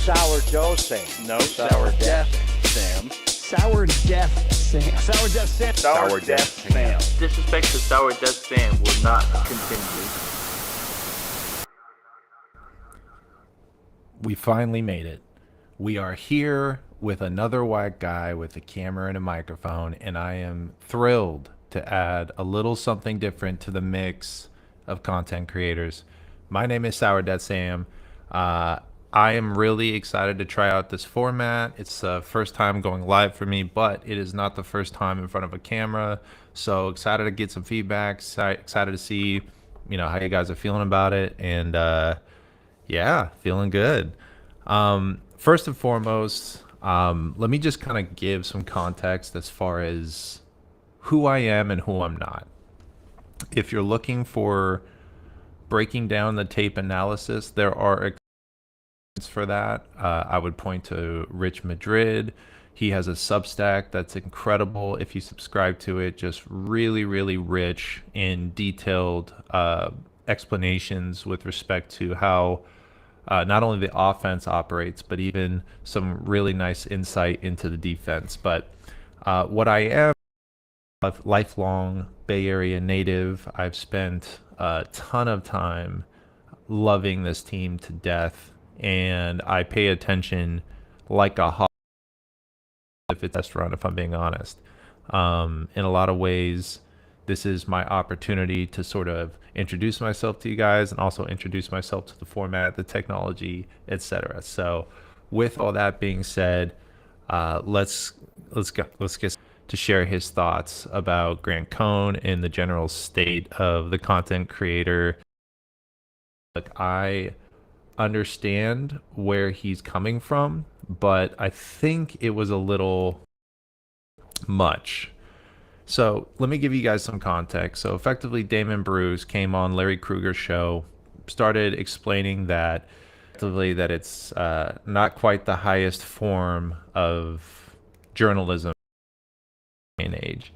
Sourdough Sam. No, Sourdeath Sam. Sourdeath Sam. Sourdeath Sam. Sourdeath Sam. Disrespect to Sourdeath Sam will not continue. We finally made it. We are here with another white guy with a camera and a microphone, and I am thrilled to add a little something different to the mix of content creators. My name is Sourdeath Sam. I am really excited to try out this format. It's the first time going live for me, but it is not the first time in front of a camera. So excited to get some feedback. Excited to see, how you guys are feeling about it, and yeah, feeling good. First and foremost, let me just kind of give some context as far as who I am and who I'm not. If you're looking for breaking down the tape analysis, there are for that. I would point to Rich Madrid. He has a Substack that's incredible. If you subscribe to it, just really, really rich in detailed explanations with respect to how not only the offense operates, but even some really nice insight into the defense. But what I am, a lifelong Bay Area native. I've spent a ton of time loving this team to death, and I pay attention like a hawk if it's a restaurant, if I'm being honest. In a lot of ways, this is my opportunity to sort of introduce myself to you guys and also introduce myself to the format, the technology, etc. So with all that being said, let's get to share his thoughts about Grant Cohn and the general state of the content creator. Look, I understand where he's coming from, but I think it was a little much. So let me give you guys some context. So effectively, Damon Bruce came on Larry Krueger's show, started explaining that effectively that it's not quite the highest form of journalism in age.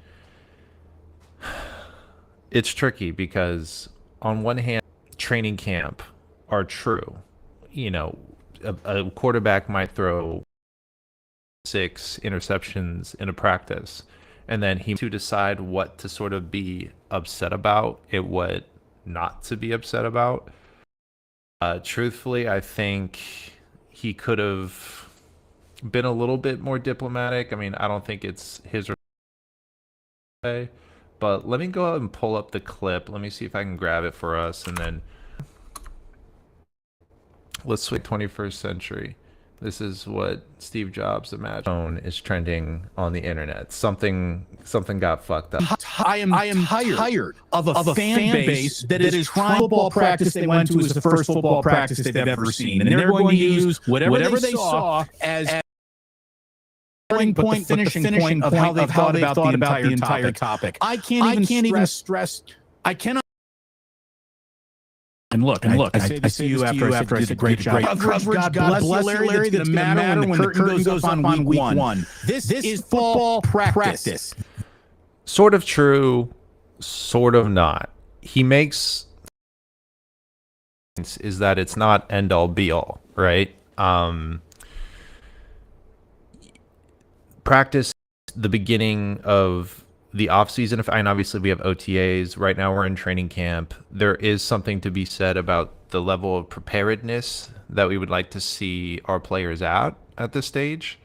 It's tricky because on one hand, training camp are true. A quarterback might throw 6 interceptions in a practice, and then he to decide what to sort of be upset about and what not to be upset about. Truthfully, I think he could have been a little bit more diplomatic. I mean, I don't think it's his way, but let me go ahead and pull up the clip. Let me see if I can grab it for us, and then let's switch 21st century. This is what Steve Jobs imagined is trending on the internet. Something got fucked up. I am tired of a fan base that is trying football practice they went to as the first football practice they've ever seen. And they're going to use whatever they saw as starting point, finishing point of how they thought about the entire topic. I can't even stress. I cannot. And look, I see you after I did a great job. God bless you, Larry. That's going to matter when the curtain goes up on week one. This is football practice. Sort of true, sort of not. He makes is that it's not end all be all, right? Practice the beginning of the off season, and obviously we have OTAs right now. We're in training camp. There is something to be said about the level of preparedness that we would like to see our players at this stage.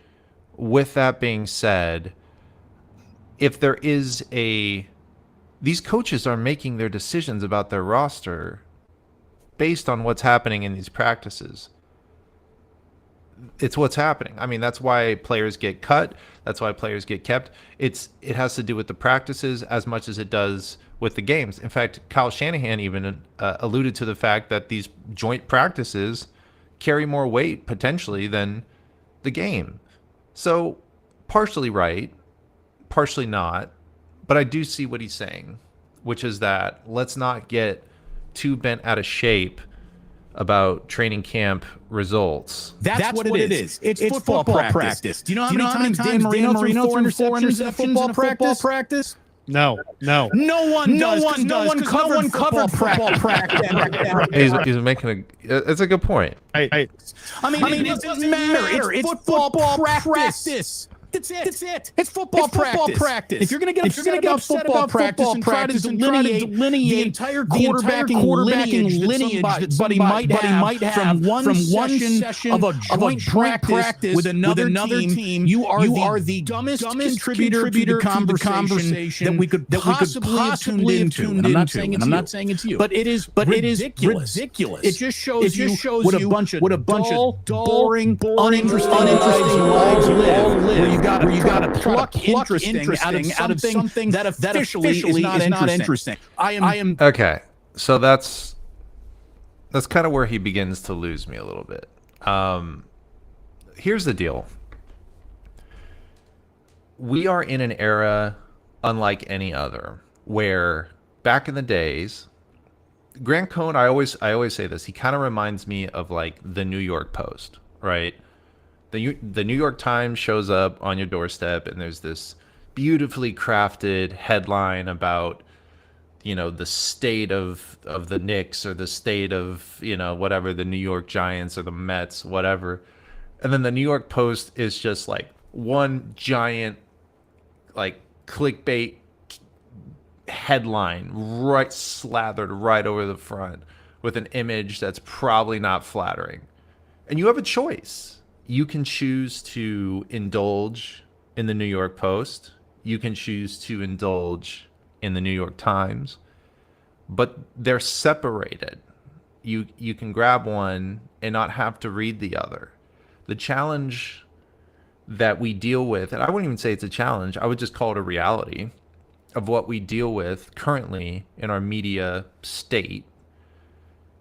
With that being said, if there is these coaches are making their decisions about their roster based on what's happening in these practices. It's what's happening. I mean, that's why players get cut. That's why players get kept. It has to do with the practices as much as it does with the games. In fact, Kyle Shanahan even alluded to the fact that these joint practices carry more weight potentially than the game. So partially right, partially not. But I do see what he's saying, which is that let's not get too bent out of shape about training camp results. That's what it is. It's football practice. Do you know how many times Dan Marino threw 4 interceptions in a football practice? No. No one does. No one covered football practice. He's making it's a good point. I mean, it doesn't matter. It's football practice. That's it. It's football practice. If you're going to get upset about football practice and try to delineate the entire quarterbacking lineage that somebody might have from one session of a joint practice with another team, you are the dumbest contributor to the conversation that we could possibly have tuned into. And I'm not saying it's you. But it is ridiculous. It just shows you what a bunch of boring, uninteresting lives live. Where you got to pluck interesting out of something that officially is not interesting. I am okay. So that's kind of where he begins to lose me a little bit. Here's the deal. We are in an era unlike any other, where back in the days, Grant Cohn, I always say this, he kind of reminds me of like the New York Post, right? The New York Times shows up on your doorstep, and there's this beautifully crafted headline about, you know, the state of the Knicks, or the state of, you know, whatever, the New York Giants or the Mets, whatever. And then the New York Post is just like one giant, like, clickbait headline right slathered right over the front with an image that's probably not flattering. And you have a choice. You can choose to indulge in the New York Post. You can choose to indulge in the New York Times. But they're separated. You can grab one and not have to read the other. The challenge that we deal with, and I wouldn't even say it's a challenge, I would just call it a reality of what we deal with currently in our media state,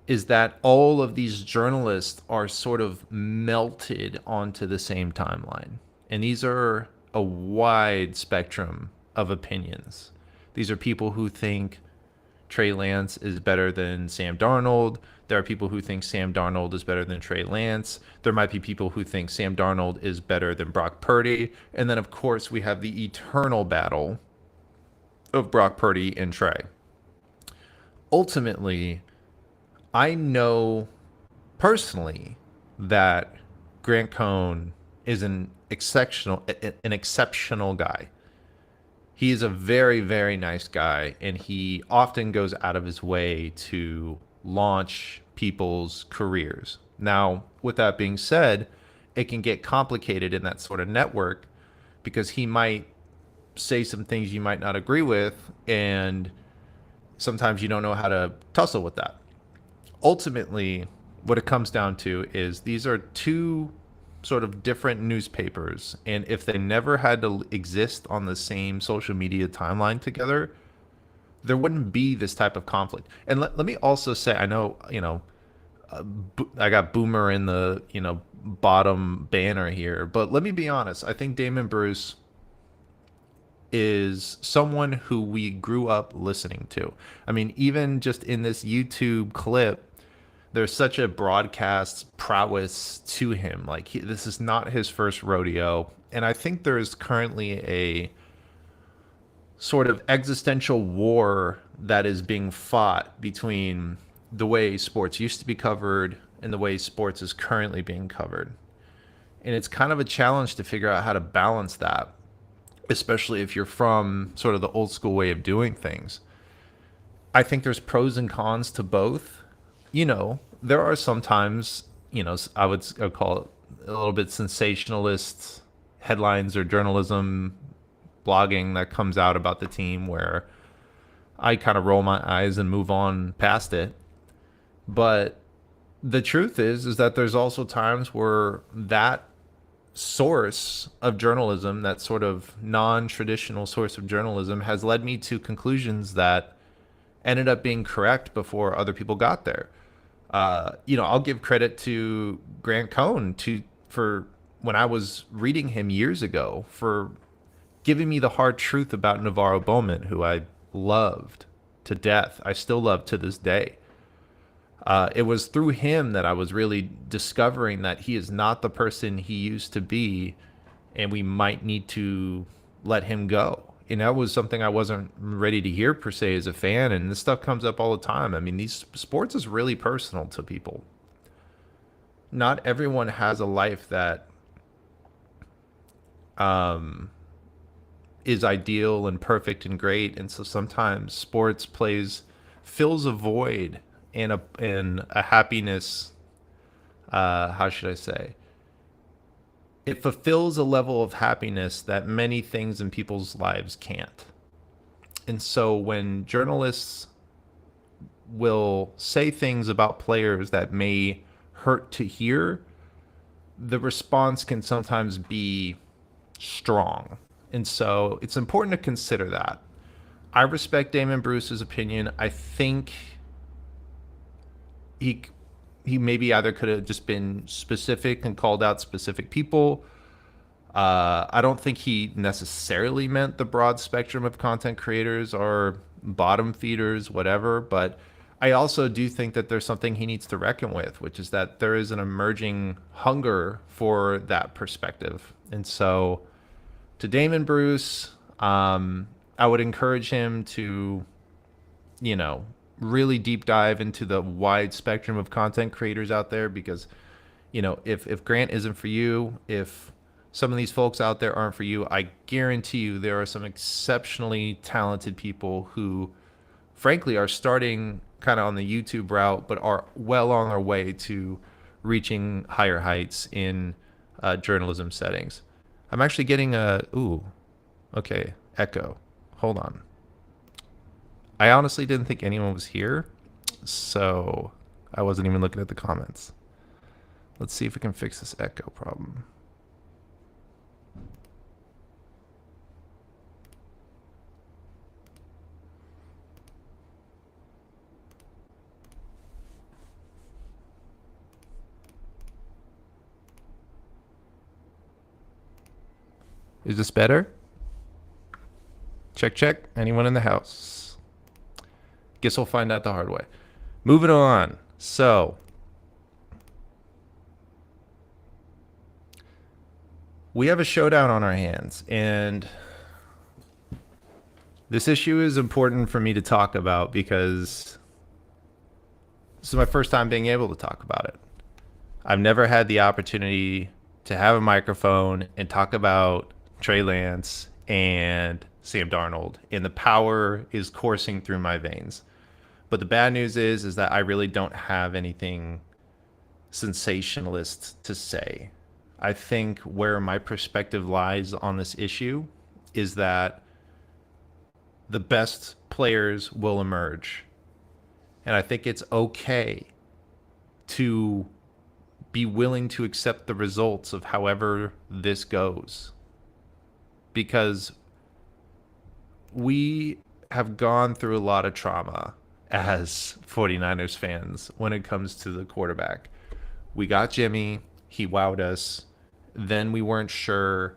is that all of these journalists are sort of melted onto the same timeline. And these are a wide spectrum of opinions. These are people who think Trey Lance is better than Sam Darnold. There are people who think Sam Darnold is better than Trey Lance. There might be people who think Sam Darnold is better than Brock Purdy. And then, of course, we have the eternal battle of Brock Purdy and Trey. Ultimately, I know personally that Grant Cohn is an exceptional guy. He is a very, very nice guy, and he often goes out of his way to launch people's careers. Now, with that being said, it can get complicated in that sort of network, because he might say some things you might not agree with, and sometimes you don't know how to tussle with that. Ultimately, what it comes down to is these are two sort of different newspapers, and if they never had to exist on the same social media timeline together, there wouldn't be this type of conflict. And let me also say, I know, you know, I got Boomer in the, you know, bottom banner here, but let me be honest. I think Damon Bruce is someone who we grew up listening to. I mean, even just in this YouTube clip, there's such a broadcast prowess to him. Like, this is not his first rodeo. And I think there's currently a sort of existential war that is being fought between the way sports used to be covered and the way sports is currently being covered. And it's kind of a challenge to figure out how to balance that, especially if you're from sort of the old school way of doing things. I think there's pros and cons to both. You know, there are sometimes, you know, I would call it a little bit sensationalist headlines or journalism blogging that comes out about the team, where I kind of roll my eyes and move on past it. But the truth is that there's also times where that source of journalism, that sort of non-traditional source of journalism, has led me to conclusions that ended up being correct before other people got there. You know, I'll give credit to Grant Cohn for when I was reading him years ago, for giving me the hard truth about NaVorro Bowman, who I loved to death. I still love to this day. It was through him that I was really discovering that he is not the person he used to be, and we might need to let him go. And that was something I wasn't ready to hear per se as a fan. And this stuff comes up all the time. I mean, these sports is really personal to people. Not everyone has a life that is ideal and perfect and great. And so sometimes sports fills a void and a happiness. How should I say? It fulfills a level of happiness that many things in people's lives can't. And so when journalists will say things about players that may hurt to hear, the response can sometimes be strong. And so it's important to consider that. I respect Damon Bruce's opinion. I think he maybe either could have just been specific and called out specific people. I don't think he necessarily meant the broad spectrum of content creators or bottom feeders, whatever. But I also do think that there's something he needs to reckon with, which is that there is an emerging hunger for that perspective. And so to Damon Bruce, I would encourage him to, really deep dive into the wide spectrum of content creators out there, because if Grant isn't for you, if some of these folks out there aren't for you, I guarantee you there are some exceptionally talented people who frankly are starting kind of on the YouTube route but are well on their way to reaching higher heights in journalism settings. I'm actually getting echo. Hold on. I honestly didn't think anyone was here, so I wasn't even looking at the comments. Let's see if we can fix this echo problem. Is this better? Check. Anyone in the house? Guess we'll find out the hard way. Moving on. So, we have a showdown on our hands, and this issue is important for me to talk about because this is my first time being able to talk about it. I've never had the opportunity to have a microphone and talk about Trey Lance and Sam Darnold, and the power is coursing through my veins. But the bad news is that I really don't have anything sensationalist to say. I think where my perspective lies on this issue is that the best players will emerge. And I think it's okay to be willing to accept the results of however this goes. Because we have gone through a lot of trauma as 49ers fans when it comes to the quarterback. We got Jimmy, he wowed us. Then we weren't sure,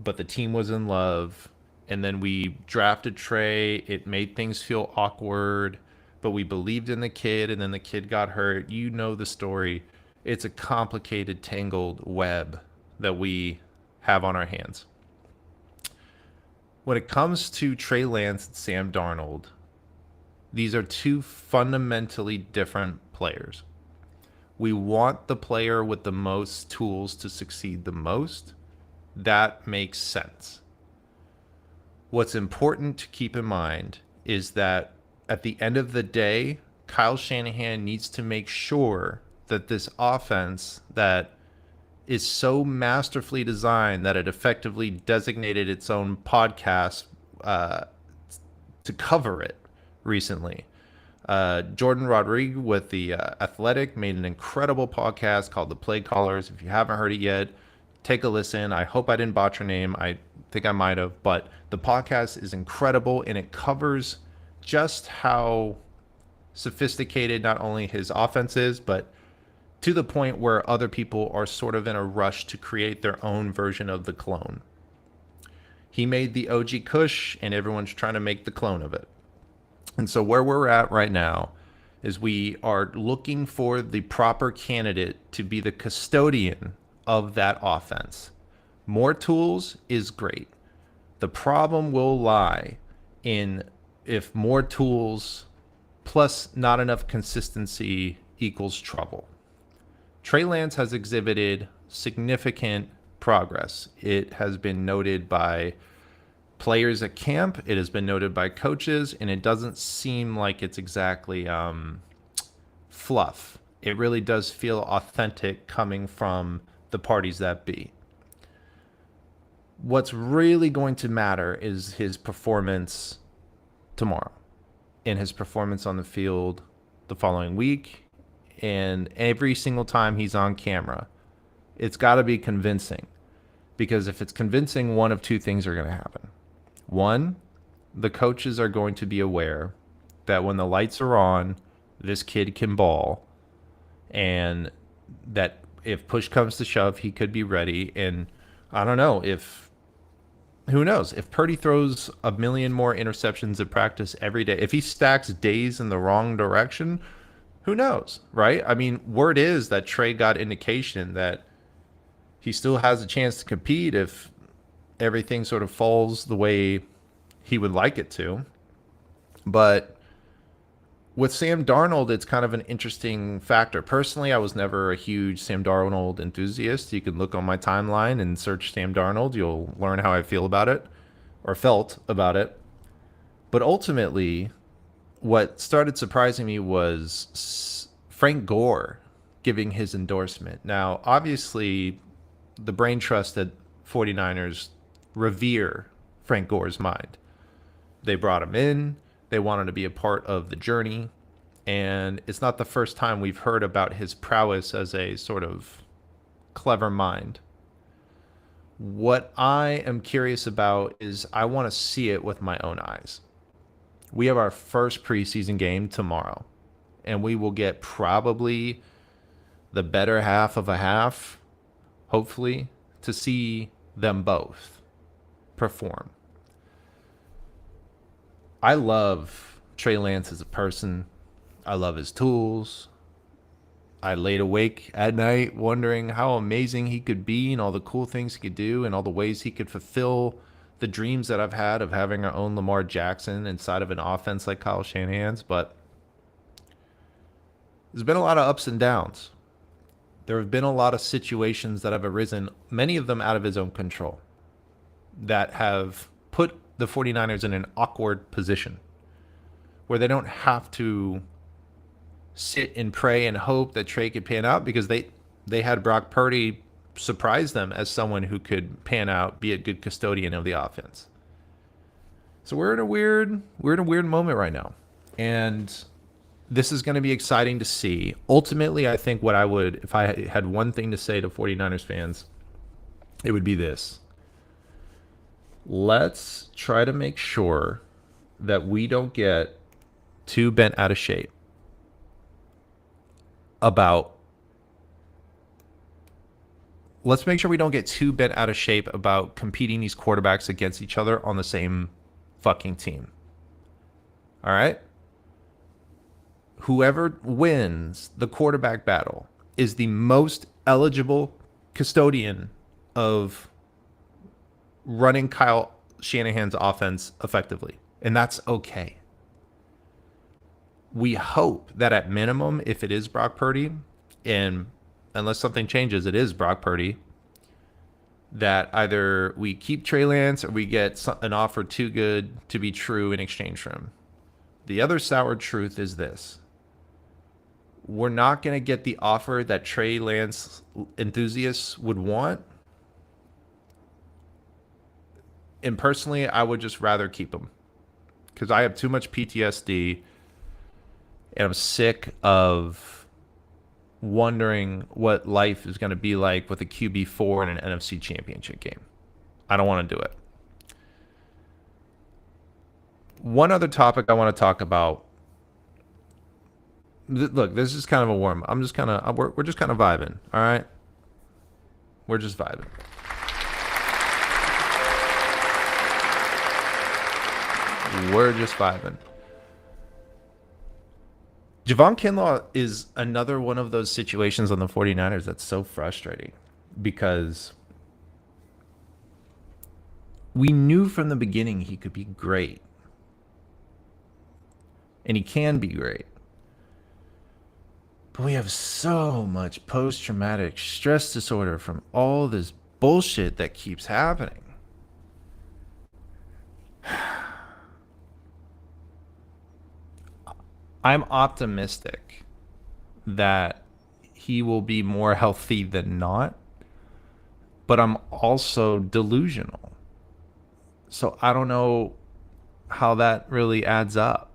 but the team was in love. And then we drafted Trey. It made things feel awkward, but we believed in the kid, and then the kid got hurt. You know the story. It's a complicated, tangled web that we have on our hands. When it comes to Trey Lance and Sam Darnold, these are two fundamentally different players. We want the player with the most tools to succeed the most. That makes sense. What's important to keep in mind is that at the end of the day, Kyle Shanahan needs to make sure that this offense that is so masterfully designed that it effectively designated its own podcast to cover it recently. Jordan Rodriguez with The Athletic made an incredible podcast called The Play Callers. If you haven't heard it yet, take a listen. I hope I didn't botch your name. I think I might have, but the podcast is incredible, and it covers just how sophisticated not only his offense is, but to the point where other people are sort of in a rush to create their own version of the clone. He made the OG Kush, and everyone's trying to make the clone of it. And so where we're at right now is we are looking for the proper candidate to be the custodian of that offense. More tools is great, The problem will lie in if more tools plus not enough consistency equals trouble. Trey Lance has exhibited significant progress. It has been noted by players at camp, it has been noted by coaches, and it doesn't seem like it's exactly fluff. It really does feel authentic coming from the parties that be. What's really going to matter is his performance tomorrow and his performance on the field the following week, and every single time he's on camera. It's got to be convincing, because if it's convincing, one of two things are going to happen. One, the coaches are going to be aware that when the lights are on, this kid can ball, and that if push comes to shove, he could be ready. And I don't know who knows? If Purdy throws a million more interceptions in practice every day, if he stacks days in the wrong direction, who knows, right? I mean, word is that Trey got indication that he still has a chance to compete if everything sort of falls the way he would like it to. But with Sam Darnold, it's kind of an interesting factor. Personally, I was never a huge Sam Darnold enthusiast. You can look on my timeline and search Sam Darnold. You'll learn how I feel about it, or felt about it. But ultimately, what started surprising me was Frank Gore giving his endorsement. Now, obviously, the brain trust at 49ers revere Frank Gore's mind. They brought him in. They wanted to be a part of the journey. And it's not the first time we've heard about his prowess as a sort of clever mind. What I am curious about is I want to see it with my own eyes. We have our first preseason game tomorrow, and we will get probably the better half of a half, hopefully, to see them both perform. I love Trey Lance as a person. I love his tools. I laid awake at night wondering how amazing he could be and all the cool things he could do and all the ways he could fulfill the dreams that I've had of having our own Lamar Jackson inside of an offense like Kyle Shanahan's. But there's been a lot of ups and downs. There have been a lot of situations that have arisen, many of them out of his own control, that have put the 49ers in an awkward position where they don't have to sit and pray and hope that Trey could pan out, because they had Brock Purdy surprise them as someone who could pan out, be a good custodian of the offense. So we're in a weird moment right now. And this is going to be exciting to see. Ultimately, I think what I would, if I had one thing to say to 49ers fans, it would be this. Let's try to make sure that we don't get too bent out of shape about competing these quarterbacks against each other on the same fucking team. All right? Whoever wins the quarterback battle is the most eligible custodian of running Kyle Shanahan's offense effectively. And that's okay. We hope that at minimum, if it is Brock Purdy, and unless something changes, it is Brock Purdy, that either we keep Trey Lance or we get an offer too good to be true in exchange for him. The other sour truth is this. We're not going to get the offer that Trey Lance enthusiasts would want. And personally, I would just rather keep him, because I have too much PTSD, and I'm sick of wondering what life is going to be like with a QB4 in an NFC Championship game. I don't want to do it. One other topic I want to talk about. Look, this is kind of a warm. We're just kind of vibing. All right, we're just vibing. We're just vibing. Javon Kinlaw is another one of those situations on the 49ers that's so frustrating, because we knew from the beginning he could be great. And he can be great. But we have so much post-traumatic stress disorder from all this bullshit that keeps happening. I'm optimistic that he will be more healthy than not, but I'm also delusional. So I don't know how that really adds up.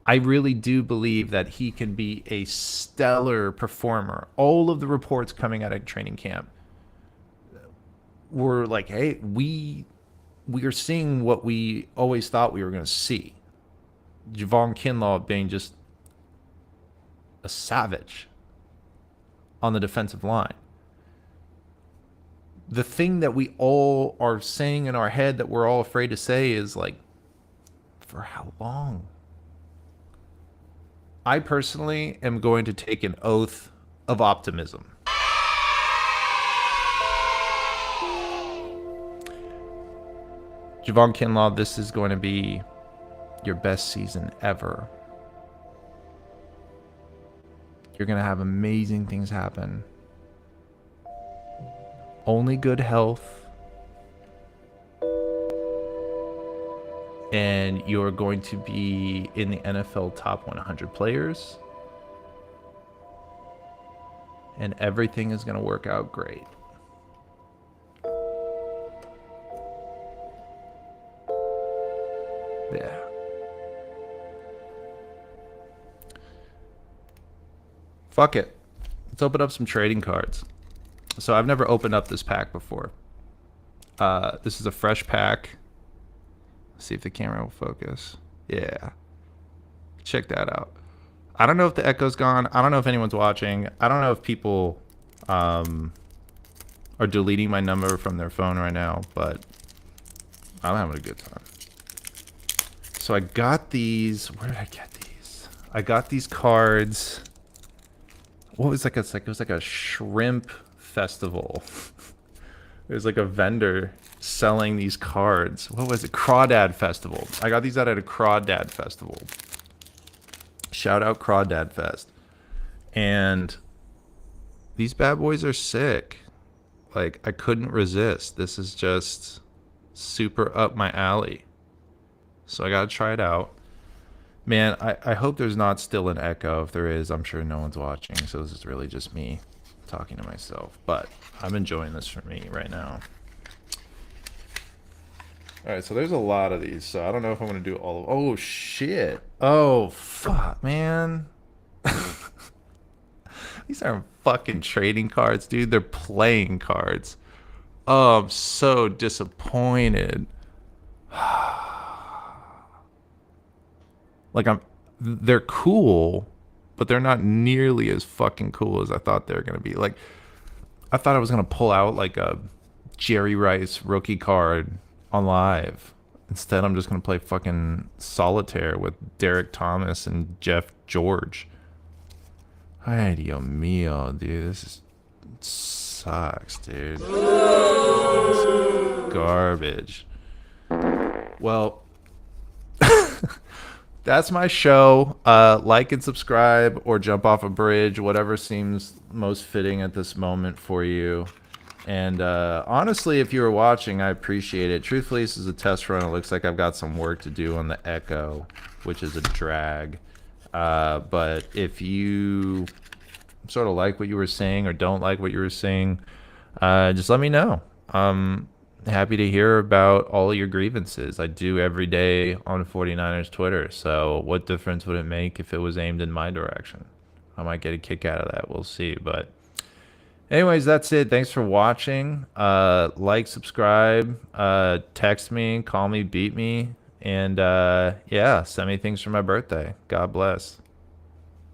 I really do believe that he can be a stellar performer. All of the reports coming out of training camp were like, hey, we are seeing what we always thought we were going to see. Javon Kinlaw being just a savage on the defensive line. The thing that we all are saying in our head that we're all afraid to say is like, for how long? I personally am going to take an oath of optimism. Javon Kinlaw, this is going to be your best season ever. You're going to have amazing things happen. Only good health. And you're going to be in the NFL top 100 players. And everything is going to work out great. Yeah. Fuck it. Let's open up some trading cards. So I've never opened up this pack before. This is a fresh pack. Let's see if the camera will focus. Yeah. Check that out. I don't know if the echo's gone. I don't know if anyone's watching. I don't know if people are deleting my number from their phone right now, but I'm having a good time. So I got these. Where did I get these? I got these cards. What was like? It was like a shrimp festival. There's like a vendor selling these cards. What was it? Crawdad Festival. I got these out at a Crawdad Festival. Shout out Crawdad Fest. And these bad boys are sick. Like, I couldn't resist. This is just super up my alley. So I gotta try it out. Man, I hope there's not still an echo. If there is, I'm sure no one's watching. So this is really just me talking to myself. But I'm enjoying this for me right now. Alright, so there's a lot of these. So I don't know if I'm going to do all of... Oh, shit. Oh, fuck, man. These aren't fucking trading cards, dude. They're playing cards. Oh, I'm so disappointed. Like, they're cool, but they're not nearly as fucking cool as I thought they were going to be. Like, I thought I was going to pull out, like, a Jerry Rice rookie card on live. Instead, I'm just going to play fucking solitaire with Derek Thomas and Jeff George. Ay, Dios mío, dude. This sucks, dude. This is garbage. Well... That's my show. Like and subscribe or jump off a bridge, whatever seems most fitting at this moment for you. And honestly, if you were watching, I appreciate it. Truthfully, this is a test run. It looks like I've got some work to do on the echo, which is a drag. But if you sort of like what you were saying or don't like what you were saying, just let me know. Happy to hear about all your grievances. I do every day on 49ers Twitter. So what difference would it make if it was aimed in my direction? I might get a kick out of that. We'll see. But anyways, that's it. Thanks for watching. Like, subscribe, text me, call me, beat me. And yeah, send me things for my birthday. God bless.